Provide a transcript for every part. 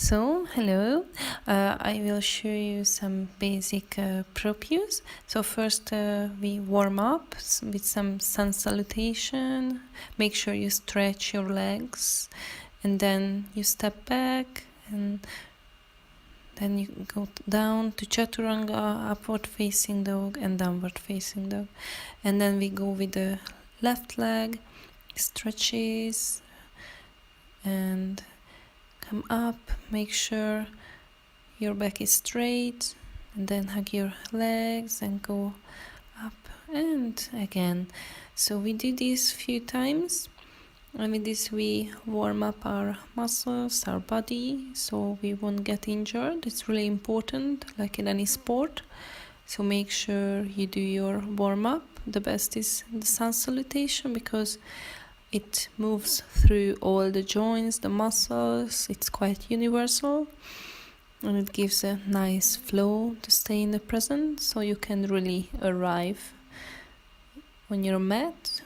So, hello, I will show you some basic proprios. So first we warm up with some sun salutation. Make sure you stretch your legs and then you step back and then you go down to chaturanga, upward facing dog and downward facing dog. And then we go with the left leg, stretches and come up, make sure your back is straight, and then hug your legs and go up and again. So we do this few times, and with this we warm up our muscles, our body, so we won't get injured. It's really important, like in any sport. So make sure you do your warm up. The best is the sun salutation because it moves through all the joints, the muscles. It's quite universal and it gives a nice flow to stay in the present, so you can really arrive on your mat.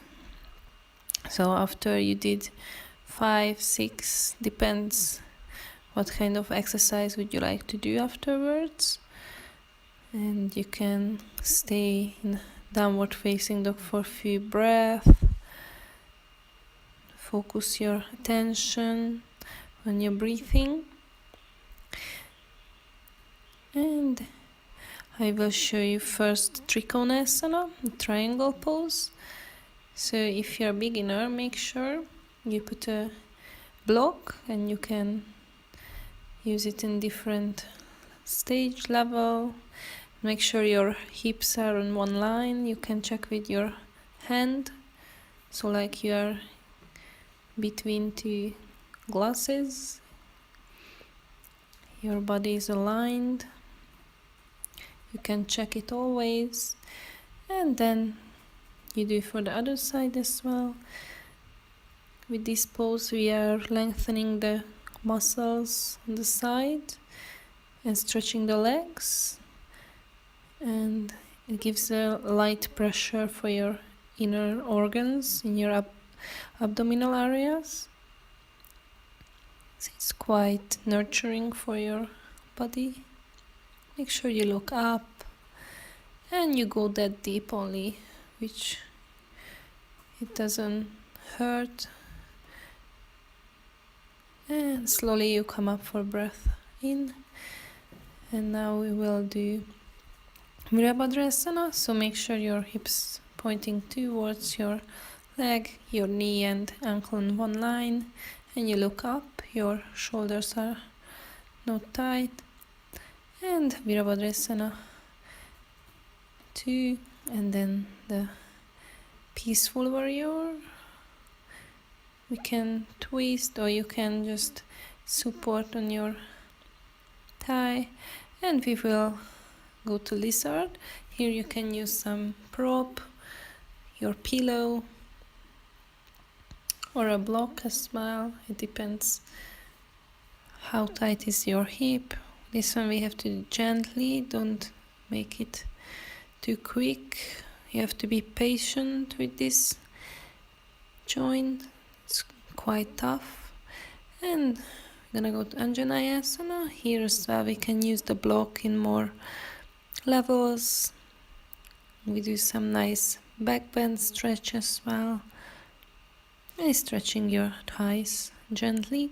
So after you did 5, 6, depends what kind of exercise would you like to do afterwards, and you can stay in downward facing dog for a few breaths. Focus your attention on your breathing, and I will show you first Trikonasana, triangle pose. So if you're a beginner, make sure you put a block and you can use it in different stage level. Make sure your hips are on one line. You can check with your hand, so like you are between two glasses, your body is aligned. You can check it always, and then you do for the other side as well. With this pose we are lengthening the muscles on the side and stretching the legs, and it gives a light pressure for your inner organs in your abdominal areas. So it's quite nurturing for your body. Make sure you look up and you go that deep only, which it doesn't hurt. And slowly you come up for breath in. And now we will do Virabhadrasana. So make sure your hips pointing towards your leg, your knee and ankle in one line, and you look up, your shoulders are not tight. And Virabhadrasana 2, and then the peaceful warrior. We can twist or you can just support on your thigh, and we will go to lizard. Here you can use some prop, your pillow or a block as well. It depends how tight is your hip. This one we have to do gently, don't make it too quick. You have to be patient with this joint, it's quite tough. And we're gonna go to Anjaneyasana. Here as well we can use the block in more levels. We do some nice back bend stretch as well, and stretching your thighs gently.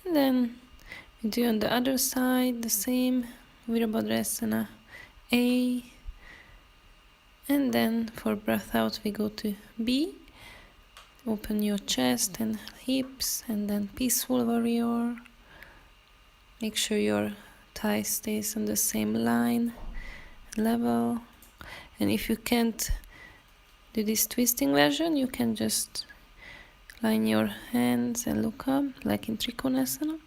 And then we do on the other side the same, Virabhadrasana A, and then for breath out we go to B. Open your chest and hips, and then peaceful warrior. Make sure your thigh stays on the same line, level. And if you can't do this twisting version, you can just line your hands and look up, like in Trikonasana.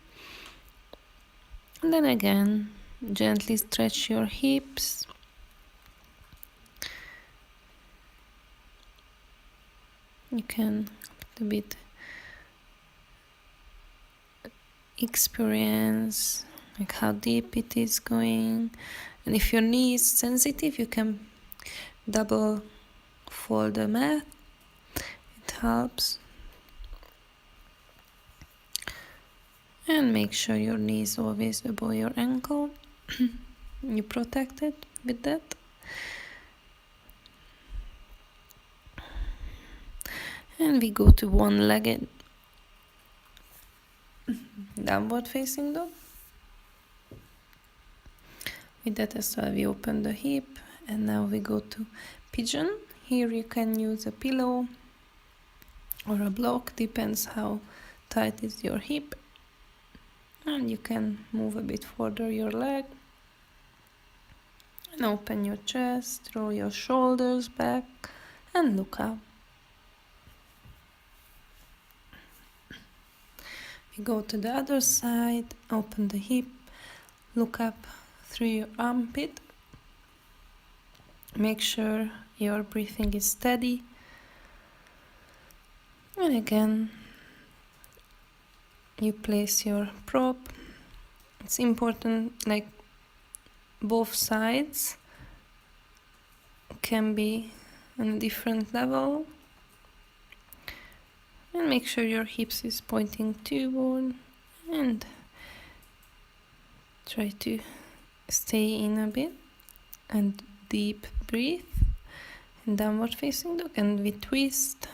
And then again, gently stretch your hips. You can a bit experience like how deep it is going. And if your knee is sensitive, you can double fold the mat. It helps. And make sure your knee is always above your ankle. You protect it with that. And we go to one-legged downward facing dog. With that as well, we open the hip, and now we go to pigeon. Here you can use a pillow or a block, depends how tight is your hip. And you can move a bit further your leg and open your chest, roll your shoulders back and look up. We go to the other side, open the hip, look up through your armpit. Make sure your breathing is steady. And again, you place your prop. It's important, like both sides can be on a different level. And make sure your hips is pointing toward, and try to stay in a bit and deep breathe in downward facing dog. And we twist,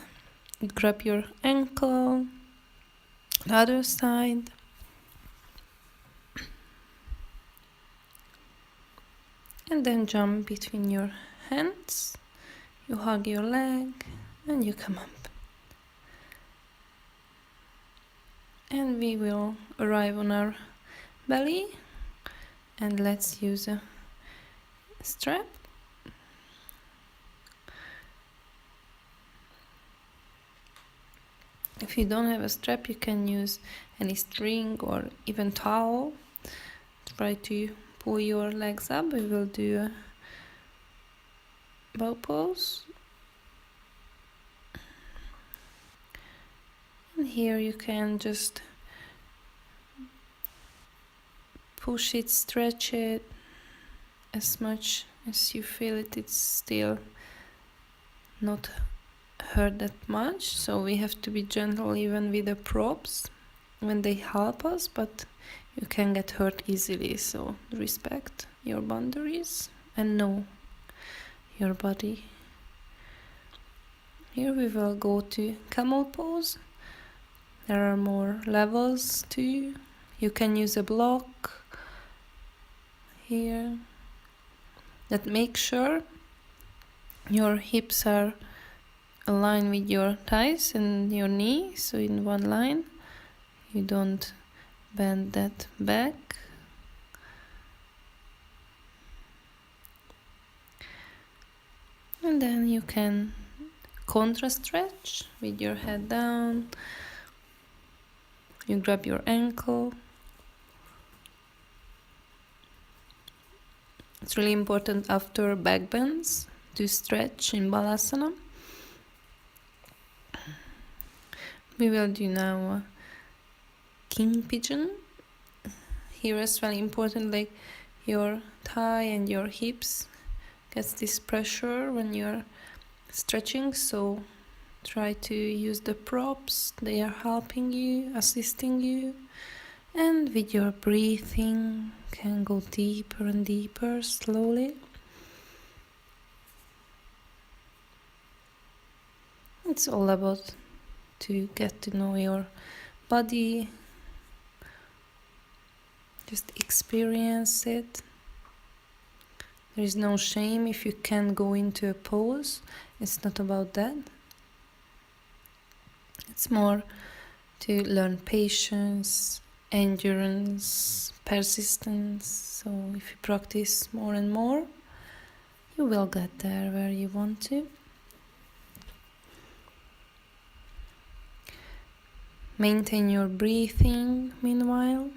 grab your ankle, the other side, and then jump between your hands. You hug your leg and you come up. And we will arrive on our belly, and let's use a strap. If you don't have a strap, you can use any string or even towel. Try to pull your legs up. We will do a bow pose. And here you can just push it, stretch it as much as you feel it. It's still not hurt that much, so we have to be gentle even with the props when they help us, but you can get hurt easily, so respect your boundaries and know your body. Here we will go to camel pose. There are more levels too. You can use a block here. That make sure your hips are aligned with your thighs and your knee, so in one line. You don't bend that back. And then you can contra stretch with your head down. You grab your ankle. It's really important after back bends to stretch in balasana. We will do now king pigeon. Here as well important, like your thigh and your hips gets this pressure when you're stretching, so try to use the props. They are helping you, assisting you, and with your breathing can go deeper and deeper slowly. It's all about to get to know your body, just experience it. There is no shame if you can't go into a pose. It's not about that. It's more to learn patience, endurance, persistence. So if you practice more and more, you will get there where you want to. Maintain your breathing meanwhile.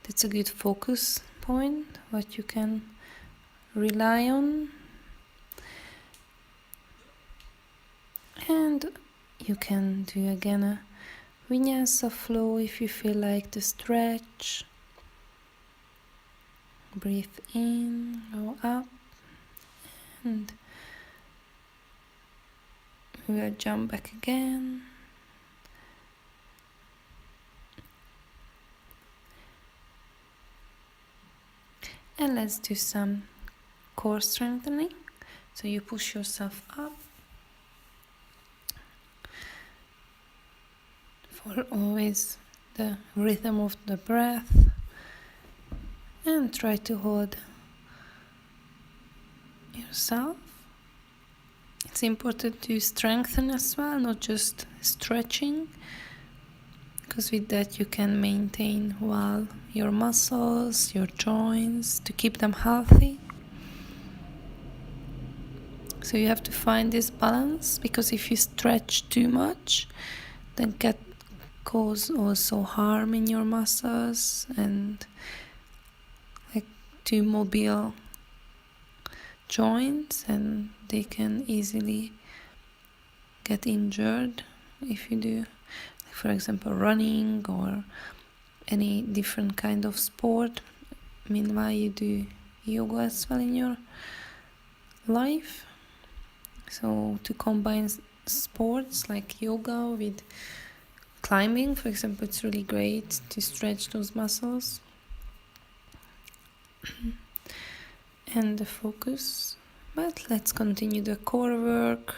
That's a good focus point, what you can rely on. And you can do again a vinyasa flow if you feel like to stretch. Breathe in, go up, and we will jump back again. And let's do some core strengthening. So you push yourself up for always the rhythm of the breath, and try to hold yourself. It's important to strengthen as well, not just stretching, because with that you can maintain well your muscles, your joints, to keep them healthy. So you have to find this balance, because if you stretch too much, then can cause also harm in your muscles, and like too mobile joints, and they can easily get injured if you do, for example, running or any different kind of sport. Meanwhile, you do yoga as well in your life. So to combine sports like yoga with climbing, for example, it's really great to stretch those muscles. And the focus. But let's continue the core work.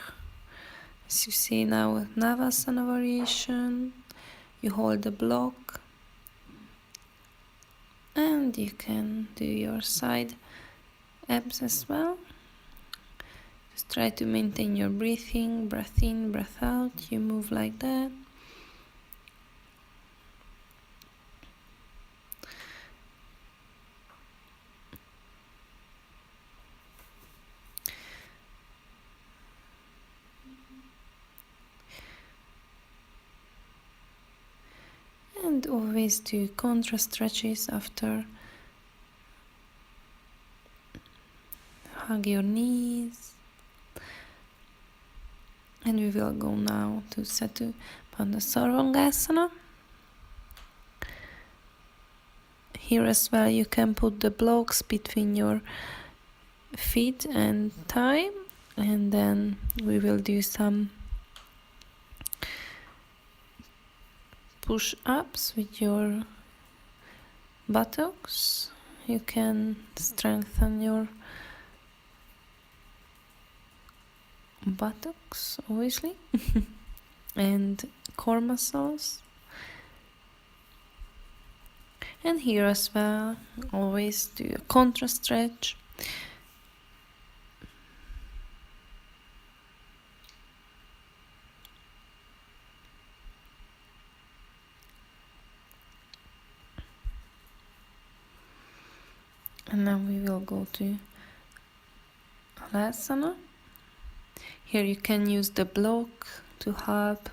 As you see now, Navasana variation. You hold the block, and you can do your side abs as well. Just try to maintain your breathing, breath in, breath out. You move like that. And always do contrast stretches after. Hug your knees. And we will go now to Setu Bandha Sarvangasana. Here as well you can put the blocks between your feet and thigh, and then we will do some push-ups with your buttocks. You can strengthen your buttocks, obviously, and core muscles. And here as well, always do a contrast stretch. And now we will go to Halasana. Here you can use the block to help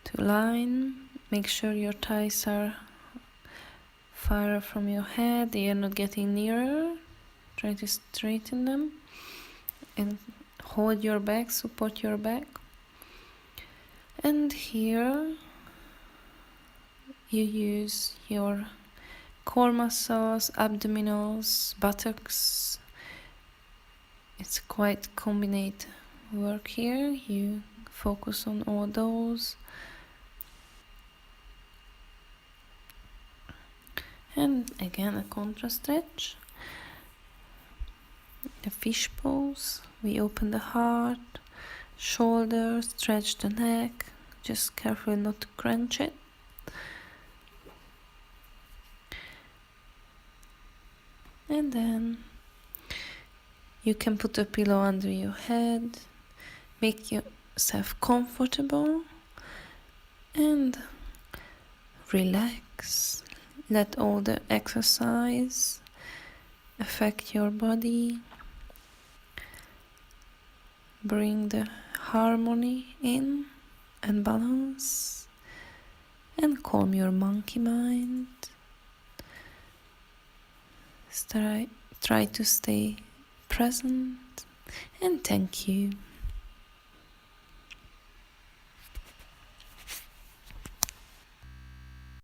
to line. Make sure your thighs are far from your head, they are not getting nearer. Try to straighten them and hold your back, support your back. And here you use your core muscles, abdominals, buttocks. It's quite combined work here. You focus on all those. And again a contrast stretch. The fish pose. We open the heart, shoulders, stretch the neck. Just careful not to crunch it. And then you can put a pillow under your head. Make yourself comfortable and relax. Let all the exercise affect your body. Bring the harmony in and balance, and calm your monkey mind. Try to stay present, and thank you.